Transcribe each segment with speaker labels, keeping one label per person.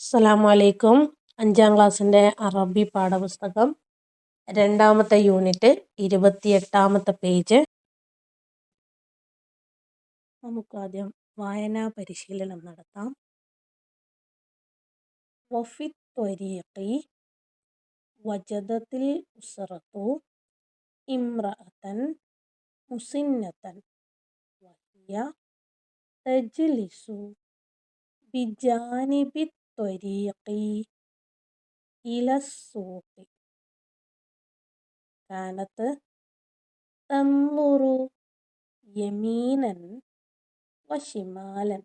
Speaker 1: അസ്സലാമു അലൈക്കും. 5ാം ക്ലാസ്സിൻ്റെ അറബി പാഠപുസ്തകം 2ാമത്തെ യൂണിറ്റ് 28ാമത്തെ പേജ്. നമുക്കാദ്യം വായനാ പരിശീലനം നടത്താം. വഫി ത്വരീഖി വജദത്തിൽ ഉസ്റത്തു ഇംറഅതൻ മുസിന്നതൻ വഹിയ തജ്ലിസു ബിജാനിബി ത്വരീഖി ഇലസ്സൂഖി കാനത്ത് തൻളുറു യമീനൻ വശിമാലൻ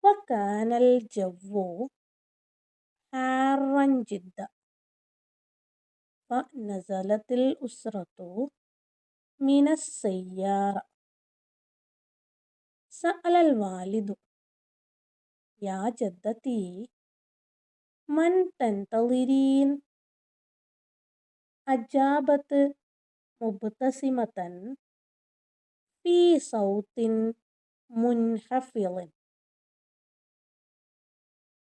Speaker 1: വകാനൽ ജവ്വു ഹാറൻ ജിദ്ദ ഫനസലത്തിൽ ഉസ്റത്തു മിനസ്സയ്യാറ സഅലൽ വാലിദു യാ ജദ്ദതി മൻ തൻതളിരീൻ അജാബത്ത് മുബ്തസിമതൻ ഫീ സൗത്തിൻ മുൻഹഫിളിൻ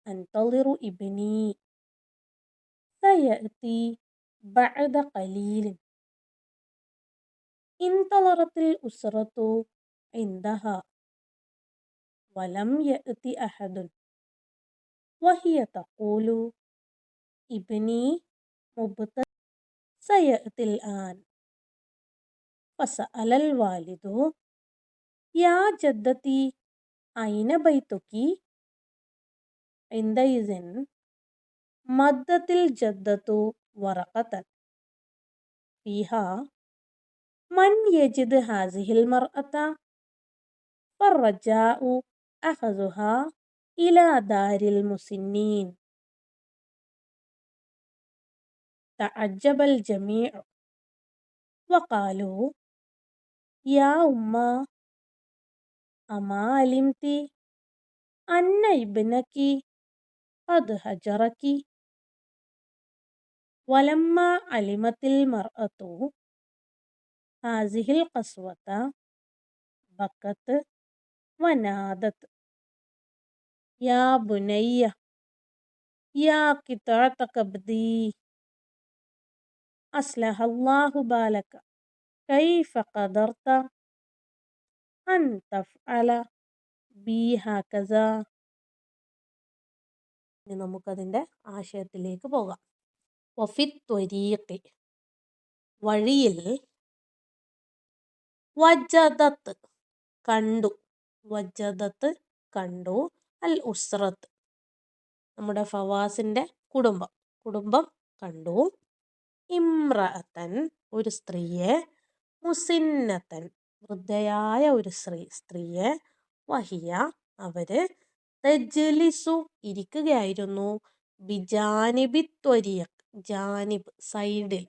Speaker 1: അൻതളിറു ഇബ്നി സയഅതി ബഅദ ഖലീലിൻ ഇൻതളറത്തിൽ ഉസ്റത്തു ഇൻദഹ വലം യഅതി അഹദുൻ വഹിയ തഖൂലു ഇബ്നി മുബ്ത സയഅതിൽ ആൻ ഫസഅലൽ വാലിദു യാ ജദ്ദതി ഐന ബൈതുകി ഇൻദഇസിൻ മദ്ദത്തിൽ ജദ്ദതു വറഖതൻ ഫീഹാ മൻ യജിദ് ഹാസിഹിൽ മർഅത ഫർറജാഉ അഖസുഹാ ഇലാ ദാരിൽ മുസിന്നീൻ തഅജ്ജബൽ ജമീഉ വഖാലു യാ ഉമ്മാ അമാ അലിംതി അന്ന ഇബ്നകി ഖദ് ഹജറകി വലമ്മ അലിമത്തിൽ മർഅതു ഹാസിഹിൽ ഖസ്വത ബക്കത്ത് വനാദത്ത് യാ ബുനയ്യ യാ ഖിതഅത കബ്ദി അസ്ലഹല്ലാഹു ബാലക കൈഫ ഖദർത അൻ തഫ്അല ബി ഹകസ. ഇനി നമുക്കതിൻ്റെ ആശയത്തിലേക്ക് പോകാം. വഫി ത്വരീഖി വഴിയിൽ, വജദത്ത് കണ്ടു, വജദത്ത് കണ്ടു, അൽ ഉസ്റത്ത് നമ്മുടെ ഫവാസിൻ്റെ കുടുംബം കണ്ടു, ഇംറഅതൻ ഒരു സ്ത്രീയെ, മുസിന്നതൻ വൃദ്ധയായ ഒരു സ്ത്രീയെ, വഹിയ അവര്, തജ്ലിസു ഇരിക്കുകയായിരുന്നു, ബിജാനിബി ത്വരീഖ് ജാനിബ് സൈഡിൽ,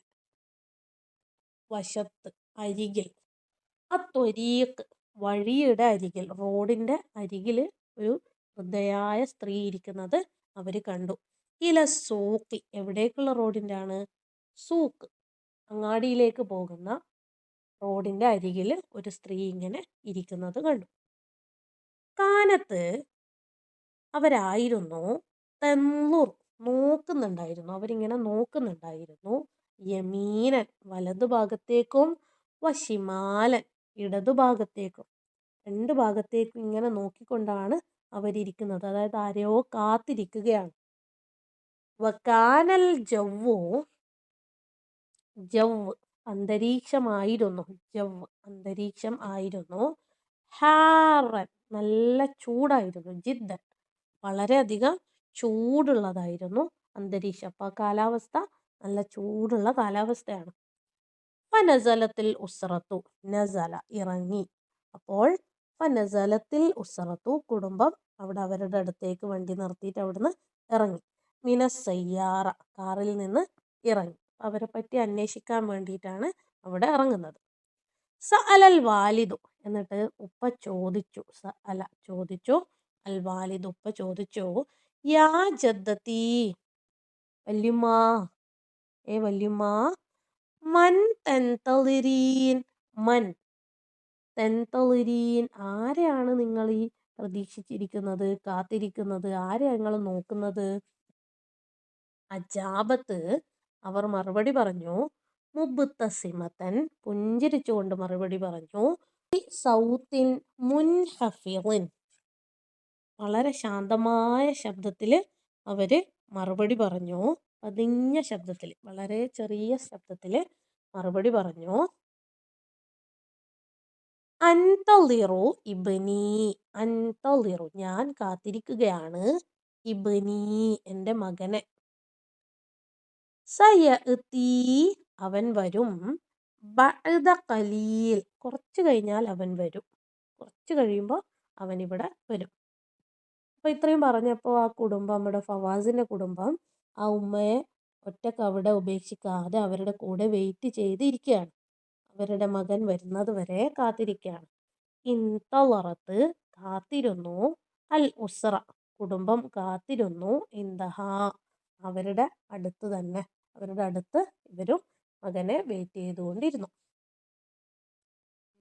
Speaker 1: വശത്ത് അരികിൽ, അത്വരീഖ് വഴിയുടെ അരികിൽ റോഡിൻ്റെ അരികിൽ ഒരു വൃദ്ധയായ സ്ത്രീ ഇരിക്കുന്നത് അവർ കണ്ടു. ഇല സൂഖി എവിടേക്കുള്ള റോഡിൻ്റെ ആണ്? സൂക്ക് അങ്ങാടിയിലേക്ക് പോകുന്ന റോഡിൻ്റെ അരികിൽ ഒരു സ്ത്രീ ഇങ്ങനെ ഇരിക്കുന്നത് കണ്ടു. കാനത്ത് അവരായിരുന്നു, തൻളുർ നോക്കുന്നുണ്ടായിരുന്നു, അവരിങ്ങനെ നോക്കുന്നുണ്ടായിരുന്നു, യമീനൻ വലതുഭാഗത്തേക്കും, വശിമാലൻ ഇടതുഭാഗത്തേക്കും, രണ്ട് ഭാഗത്തേക്കും ഇങ്ങനെ നോക്കിക്കൊണ്ടാണ് അവരിയ്ക്കുന്നത്. അതായത് ആരെയോ കാത്തിരിക്കുകയാണ്. വകാനൽ ജവ്വു ജവ്വ് അന്തരീക്ഷമായിരുന്നു, അന്തരീക്ഷം ആയിരുന്നു, ഹാറൻ നല്ല ചൂടായിരുന്നു, ജിദ്ദൻ വളരെയധികം ചൂടുള്ളതായിരുന്നു അന്തരീക്ഷം. അപ്പോൾ കാലാവസ്ഥ നല്ല ചൂടുള്ള കാലാവസ്ഥയാണ്. ഫനസലത്തിൽ ഉസ്റത്തു നസല ഇറങ്ങി. അപ്പോൾ ഫനസലത്തിൽ ഉസ്റത്തു കുടുംബം അവിടെ അവരുടെ അടുത്തേക്ക് വണ്ടി നിർത്തിയിട്ട് അവിടുന്ന് ഇറങ്ങി. മിനസ്സയ്യാറ കാറിൽ നിന്ന് ഇറങ്ങി. അവരെ പറ്റി അന്വേഷിക്കാൻ വേണ്ടിയിട്ടാണ് അവിടെ ഇറങ്ങുന്നത്. സഅലൽ വാലിദു എന്നിട്ട് ഉപ്പ ചോദിച്ചു, സഅല ചോദിച്ചു, അൽ വാലിദ് ഉപ്പ ചോദിച്ചു, യാ ജദ്ദത്തി വല്യുമ്മ, വല്യുമ്മ, മൻ തൻതളിരീൻ, മൻ തൻതളിരീൻ ആരെയാണ് നിങ്ങൾ ഈ പ്രതീക്ഷിച്ചിരിക്കുന്നത്, കാത്തിരിക്കുന്നത്? ആരെയാ നിങ്ങൾ നോക്കുന്നത്? അജാബത്ത്, അവർ മറുപടി പറഞ്ഞു. മുബ്തസിമത്തൻ, പുഞ്ചിരിച്ചുകൊണ്ട് മറുപടി പറഞ്ഞു. സൗത്തിൻ മുൻഹഫിളിൻ, വളരെ ശാന്തമായ ശബ്ദത്തിൽ അവര് മറുപടി പറഞ്ഞു. പതിഞ്ഞ ശബ്ദത്തിൽ, വളരെ ചെറിയ ശബ്ദത്തിൽ മറുപടി പറഞ്ഞു. അൻതളിറു ഇബ്നി, അൻതളിറു, ഞാൻ കാത്തിരിക്കുകയാണ്. ഇബ്നി, എൻ്റെ മകനെ. സയഅതി, അവൻ വരും. ബഅദ ഖലീൽ, കുറച്ച് കഴിഞ്ഞാൽ അവൻ വരും. കുറച്ച് കഴിയുമ്പോൾ അവൻ ഇവിടെ വരും. അപ്പോൾ ഇത്രയും പറഞ്ഞപ്പോൾ ആ കുടുംബം, നമ്മുടെ ഫവാസിൻ്റെ കുടുംബം, ആ ഉമ്മയെ ഒറ്റക്ക് അവിടെ ഉപേക്ഷിക്കാതെ അവരുടെ കൂടെ വെയിറ്റ് ചെയ്തിരിക്കുകയാണ്. അവരുടെ മകൻ വരുന്നത് വരെ കാത്തിരിക്കുകയാണ്. ഇൻതളറത്ത്, കാത്തിരുന്നു. അൽ ഉസ്ര, കുടുംബം കാത്തിരുന്നു. ഇന്ദഹ, അവരുടെ അടുത്ത് തന്നെ, അവരുടെ അടുത്ത് ഇവരും മകനെ വെയിറ്റ് ചെയ്തുകൊണ്ടിരുന്നു.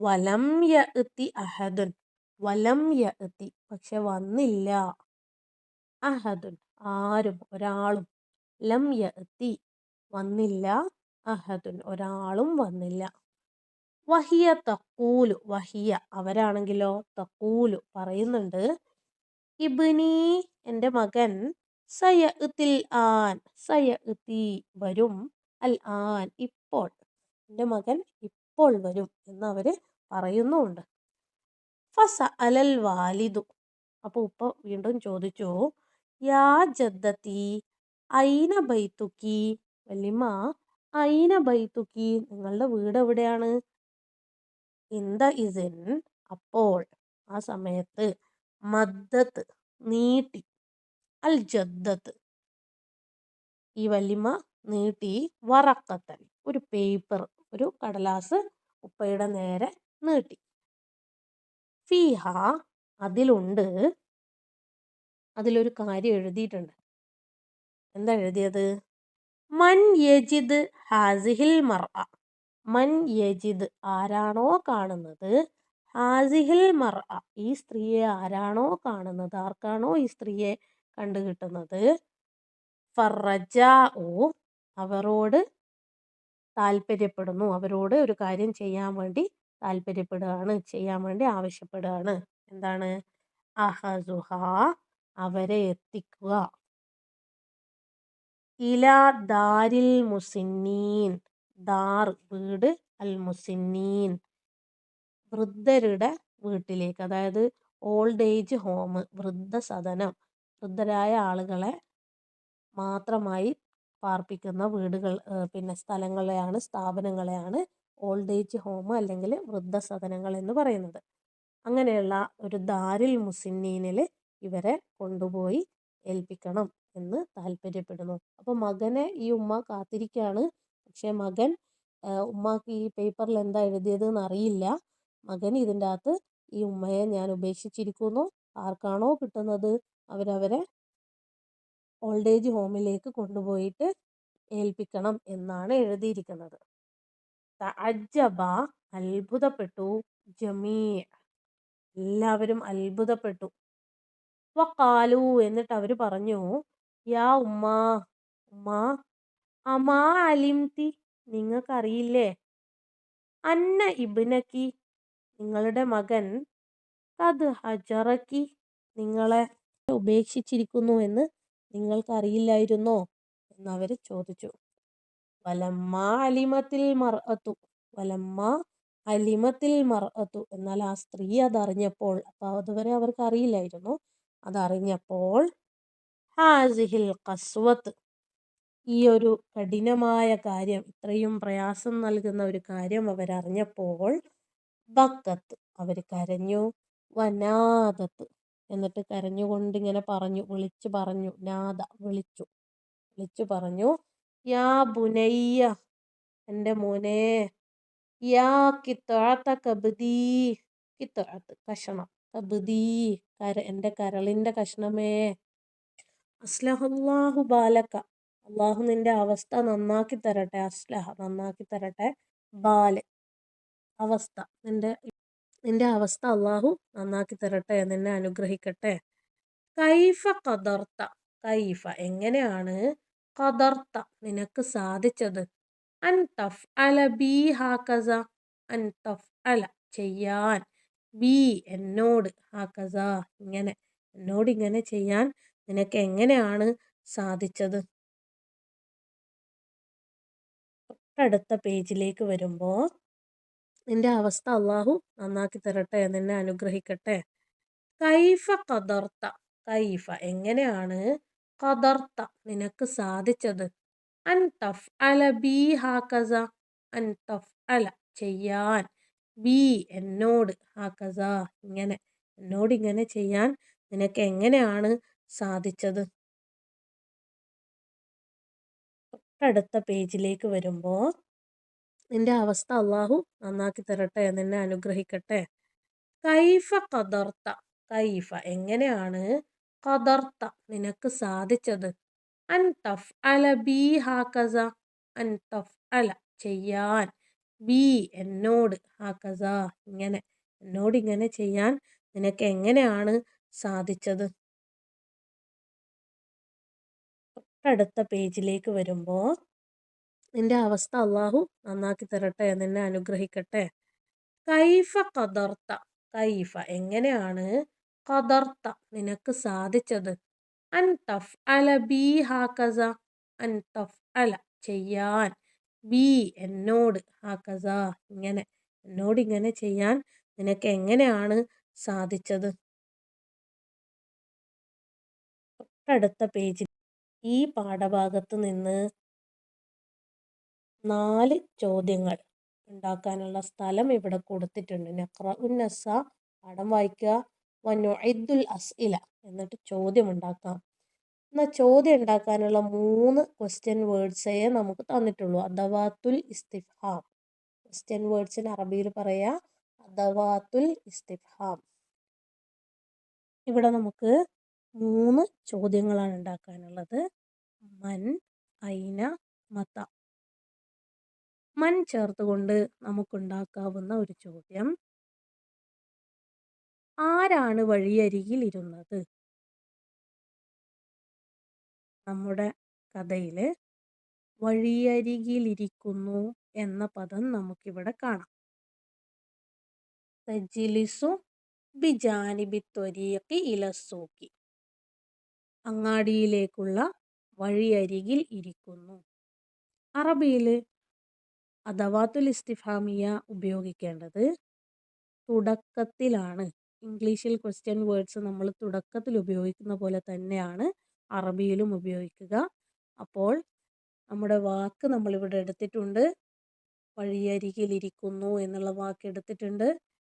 Speaker 1: വലം യഅതി അഹദുൻ, വലം യഅതി, പക്ഷെ വന്നില്ല. അഹദുൻ, ആരും, ഒരാളും. ലം യഅതി, വന്നില്ല. അഹദുൻ, ഒരാളും വന്നില്ല. വഹിയ തഖൂലു, വഹിയ, അവരാണെങ്കിലോ, തഖൂലു, പറയുന്നുണ്ട്. ഇബ്നി, എൻ്റെ മകൻ. സയഅതിൽ ആൻ, സയഅതി, വരും. അൽ ആൻ, ഇപ്പോൾ, എൻ്റെ മകൻ ഇപ്പോൾ വരും എന്ന് അവർ പറയുന്നുമുണ്ട്. ഫസഅലൽ വാലിദു, അപ്പോൾ ഉപ്പ വീണ്ടും ചോദിച്ചു. യാ ജദ്ദത്തി, ഐന ബൈത്തുക്കി, വല്യമ്മ, ഐന ബൈത്തുക്കി, നിങ്ങളുടെ വീട് എവിടെയാണ്? ഇന്ദ ഇസിൻ, അപ്പോൾ, ആ സമയത്ത്. മദ്ദത്ത്, നീട്ടി. അൽ ജദ്ദത്ത്, ഈ വല്യമ്മ നീട്ടി. വറക്കത്തൻ, ഒരു പേപ്പർ, ഒരു കടലാസ് ഉപ്പയുടെ നേരെ നീട്ടി. ഫീഹ, അതിലുണ്ട്, അതിലൊരു കാര്യം എഴുതിയിട്ടുണ്ട്. എന്താ എഴുതിയത്? മൻ യജിദ് ഹാസിഹിൽ മർഅ, മൻ യജിദ്, ആരാണോ കാണുന്നത്. ഹാസിഹിൽ മർഅ, ഈ സ്ത്രീയെ ആരാണോ കാണുന്നത്, ആർക്കാണോ ഈ സ്ത്രീയെ കണ്ടു കിട്ടുന്നത്. ഫറജാഉ, അവരോട് താല്പര്യപ്പെടുന്നു, അവരോട് ഒരു കാര്യം ചെയ്യാൻ വേണ്ടി താല്പര്യപ്പെടുകയാണ്, ചെയ്യാൻ വേണ്ടി ആവശ്യപ്പെടുകയാണ്. എന്താണ്? അഹസുഹ, അവരെ എത്തിക്കുക. ഇലാ ദാരിൽ മുസിന്നീൻ, ദാർ, വീട്. അൽ മുസിന്നീൻ, വൃദ്ധരുടെ വീട്ടിലേക്ക്, അതായത് ഓൾഡ് ഏജ് ഹോം, വൃദ്ധസദനം, വൃദ്ധരായ ആളുകളെ മാത്രമായി പാർപ്പിക്കുന്ന വീടുകൾ, പിന്നെ സ്ഥലങ്ങളെയാണ്, സ്ഥാപനങ്ങളെയാണ് ഓൾഡ് ഏജ് ഹോം അല്ലെങ്കിൽ വൃദ്ധസദനങ്ങൾ എന്ന് പറയുന്നത്. അങ്ങനെയുള്ള ഒരു ദാരിൽ മുസിന്നീനിൽ ഇവരെ കൊണ്ടുപോയി ഏൽപ്പിക്കണം എന്ന് താല്പര്യപ്പെടുന്നു. അപ്പോൾ മകനെ ഈ ഉമ്മ കാത്തിരിക്കുകയാണ്. പക്ഷേ മകൻ, ഉമ്മാക്ക് ഈ പേപ്പറിൽ എന്താ എഴുതിയതെന്ന് അറിയില്ല. മകൻ ഇതിൻ്റെ അകത്ത് ഈ ഉമ്മയെ ഞാൻ ഉപേക്ഷിച്ചിരിക്കുന്നു, ആർക്കാണോ കിട്ടുന്നത് അവരവരെ ഓൾഡ് ഏജ് ഹോമിലേക്ക് കൊണ്ടുപോയിട്ട് ഏൽപ്പിക്കണം എന്നാണ് എഴുതിയിരിക്കുന്നത്. തഅജ്ജബ, അത്ഭുതപ്പെട്ടു. ജമീ, എല്ലാവരും അത്ഭുതപ്പെട്ടു. വഖാലു, എന്നിട്ട് അവർ പറഞ്ഞു. യാ ഉമ്മ, ഉമ്മ, അമാ അലിംതി, നിങ്ങൾക്കറിയില്ലേ. അന്ന ഇബ്നക്കി, നിങ്ങളുടെ മകൻ. ഖദ് ഹജറക്കി, നിങ്ങളെ ഉപേക്ഷിച്ചിരിക്കുന്നു എന്ന് നിങ്ങൾക്കറിയില്ലായിരുന്നോ എന്നവർ ചോദിച്ചു. വലമ്മ അലിമത്തിൽ മർഅത്തു, വലമ്മ അലിമത്തിൽ മർഅത്തു, എന്നാൽ ആ സ്ത്രീ അതറിഞ്ഞപ്പോൾ, അപ്പോൾ അതുവരെ അവർക്ക് അറിയില്ലായിരുന്നു, അതറിഞ്ഞപ്പോൾ. ഹാസിഹിൽ ഖസ്വത്ത്, ഈ ഒരു കഠിനമായ കാര്യം, ഇത്രയും പ്രയാസം നൽകുന്ന ഒരു കാര്യം അവരറിഞ്ഞപ്പോൾ. ബക്കത്ത്, അവർ കരഞ്ഞു. വനാദത്ത്, എന്നിട്ട് കരഞ്ഞുകൊണ്ടിങ്ങനെ പറഞ്ഞു, വിളിച്ചു പറഞ്ഞു. നാദ, വിളിച്ചു, വിളിച്ചു പറഞ്ഞു. യാ ബുനയ്യ, എൻ്റെ മോനെ. യാ കിത്അത കബ്ദീ, കിത്അത്ത്, കഷണം. കബ്ദീ, എൻ്റെ കരളിൻ്റെ കഷ്ണമേ. അസ്ലഹല്ലാഹു ബാലക, അള്ളാഹു നിന്റെ അവസ്ഥ നന്നാക്കി തരട്ടെ. അസ്ലഹ, നന്നാക്കി തരട്ടെ. ബാല്, അവസ്ഥ, നിന്റെ അവസ്ഥ അള്ളാഹു നന്നാക്കി തരട്ടെ, നിന്നെ അനുഗ്രഹിക്കട്ടെ. കൈഫ ഖദർത്ത, കൈഫ എങ്ങനെയാണ്, ഖദർത്ത നിനക്ക് സാധിച്ചത്, അൻ തഫ്അല ബി ഹാകസ, അൻ തഫ്അല ചെയ്യാൻ, ബി എന്നോട്, ഹാകസ ഇങ്ങനെ, എന്നോട് ഇങ്ങനെ ചെയ്യാൻ നിനക്ക് എങ്ങനെയാണ് സാധിച്ചത്. തൊട്ടടുത്ത പേജിലേക്ക് വരുമ്പോൾ നിന്റെ അവസ്ഥ അള്ളാഹു നന്നാക്കി തരട്ടെ, നിന്നെ അനുഗ്രഹിക്കട്ടെ. കൈഫ ഖദർത്ത, കൈഫ എങ്ങനെയാണ്, ഖദർത്ത നിനക്ക് സാധിച്ചത്, അൻ തഫ്അല ബി ഹാകസ, അൻ തഫ്അല ചെയ്യാൻ, ബി എന്നോട്, ഹാകസ ഇങ്ങനെ, എന്നോട് ഇങ്ങനെ ചെയ്യാൻ നിനക്ക് എങ്ങനെയാണ് സാധിച്ചത്. തൊട്ടടുത്ത പേജിലേക്ക് വരുമ്പോൾ നിന്റെ അവസ്ഥ അള്ളാഹു നന്നാക്കി തരട്ടെ, നിന്നെ അനുഗ്രഹിക്കട്ടെ. കൈഫ ഖദർത്ത, കൈഫ എങ്ങനെയാണ്, ഖദർത്ത നിനക്ക് സാധിച്ചത്, അൻ തഫ്അല ബി ഹാകസ, അൻ തഫ്അല ചെയ്യാൻ, ബി എന്നോട്, ഹാകസ ഇങ്ങനെ, എന്നോട് ഇങ്ങനെ ചെയ്യാൻ നിനക്ക് എങ്ങനെയാണ് സാധിച്ചത്. തൊട്ടടുത്ത പേജിലേക്ക് വരുമ്പോൾ നിന്റെ അവസ്ഥ അള്ളാഹു നന്നാക്കി തരട്ടെ, നിന്നെ അനുഗ്രഹിക്കട്ടെ. കൈഫ ഖദർത്ത, കൈഫ എങ്ങനെയാണ്, ഖദർത്ത നിനക്ക് സാധിച്ചത്, അൻ തഫ്അല ബി ഹാകസ, അൻ തഫ്അല ചെയ്യാൻ, ബി എന്നോട്, ഹാകസ ഇങ്ങനെ, എന്നോട് ഇങ്ങനെ ചെയ്യാൻ നിനക്ക് എങ്ങനെയാണ് സാധിച്ചത്. തൊട്ടടുത്ത പേജിൽ ഈ പാഠഭാഗത്ത് നിന്ന് 4 ചോദ്യങ്ങൾ ഉണ്ടാക്കാനുള്ള സ്ഥലം ഇവിടെ കൊടുത്തിട്ടുണ്ട്. നഖ്റഉന്നസ പാഠം വായിക്കുക, വനുഇദ്ദുൽ അസ്ഇല എന്നിട്ട് ചോദ്യം ഉണ്ടാക്കാം. എന്നാൽ ചോദ്യം ഉണ്ടാക്കാനുള്ള 3 ക്വസ്റ്റ്യൻ വേർഡ്സേ നമുക്ക് തന്നിട്ടുള്ളൂ. അദവാത്തുൽ ഇസ്തിഫ്ഹാം, ക്വസ്റ്റ്യൻ വേർഡ്സിന് അറബിയിൽ പറയാ അദവാത്തുൽ ഇസ്തിഫ്ഹാം. ഇവിടെ നമുക്ക് 3 ചോദ്യങ്ങളാണ് ഉണ്ടാക്കാനുള്ളത്. മൻ, ഐന, മത. മൻ ചേർത്തുകൊണ്ട് നമുക്കുണ്ടാക്കാവുന്ന ഒരു ചോദ്യം, ആരാണ് വഴിയരികിൽ ഇരുന്നത്. നമ്മുടെ കഥയിൽ വഴിയരികിലിരിക്കുന്നു എന്ന പദം നമുക്കിവിടെ കാണാം. തജ്ലിസു ബിജാനിബി ത്വരീഖി ഇലസ്സൂഖി, അങ്ങാടിയിലേക്കുള്ള വഴിയരികിൽ ഇരിക്കുന്നു. അറബിയിൽ അദവാത്തുൽ ഇസ്തിഫാമിയ ഉപയോഗിക്കേണ്ടത് തുടക്കത്തിലാണ്. ഇംഗ്ലീഷിൽ ക്വസ്റ്റ്യൻ വേർഡ്സ് നമ്മൾ തുടക്കത്തിൽ ഉപയോഗിക്കുന്ന പോലെ തന്നെയാണ് അറബിയിലും ഉപയോഗിക്കുക. അപ്പോൾ നമ്മുടെ വാക്ക് നമ്മളിവിടെ എടുത്തിട്ടുണ്ട്, വഴിയരികിലിരിക്കുന്നു എന്നുള്ള വാക്ക് എടുത്തിട്ടുണ്ട്.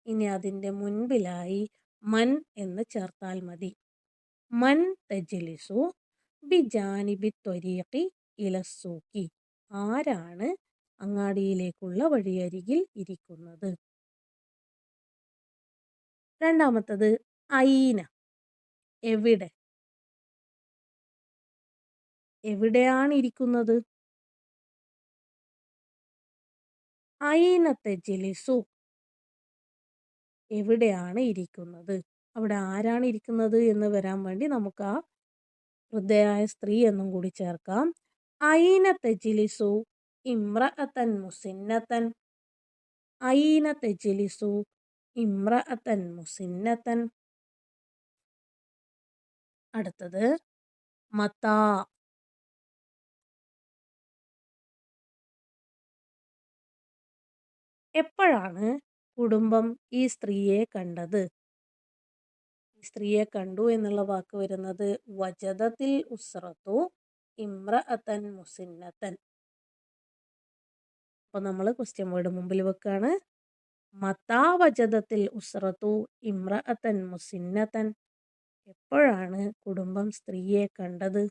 Speaker 1: ഇനി അതിൻ്റെ മുൻപിലായി മൻ എന്ന് ചേർത്താൽ മതി. മൻ തജ്ലിസു ബിജാനിബി ത്വരീഖി ഇലസ്സൂഖി, ആരാണ് അങ്ങാടിയിലേക്കുള്ള വഴിയരികിൽ ഇരിക്കുന്നത്. രണ്ടാമത്തത് ഐന, എവിടെ, എവിടെയാണ് ഇരിക്കുന്നത്. ഐന തജ്ലിസു, എവിടെയാണ് ഇരിക്കുന്നത്. അവിടെ ആരാണ് ഇരിക്കുന്നത് എന്ന് വരാൻ വേണ്ടി നമുക്ക് ആ വൃദ്ധയായ സ്ത്രീ എന്നും കൂടി ചേർക്കാം. ഐന തജ്ലിസു ഇമ്രഅതൻ മുസിന്നതൻ, ഐന തജ്ലിസു ഇമ്രഅതൻ മുസിന്നതൻ. അടുത്തത് മതാ, എപ്പോഴാണ് കുടുംബം ഈ സ്ത്രീയെ കണ്ടത്. ഈ സ്ത്രീയെ കണ്ടു എന്നുള്ള വാക്ക് വരുന്നത് വജദത്തിൽ ഉസ്റത്തു ഇമ്രഅതൻ മുസിന്നതൻ. അപ്പോൾ നമ്മൾ ക്വസ്റ്റ്യൻ വേർഡ് മുമ്പിൽ വെക്കാണ്. മതാ വജദത്തിൽ ഉസ്റത്തു ഇമ്രഅതൻ മുസിന്നതൻ, എപ്പോഴാണ് കുടുംബം സ്ത്രീയെ കണ്ടത്.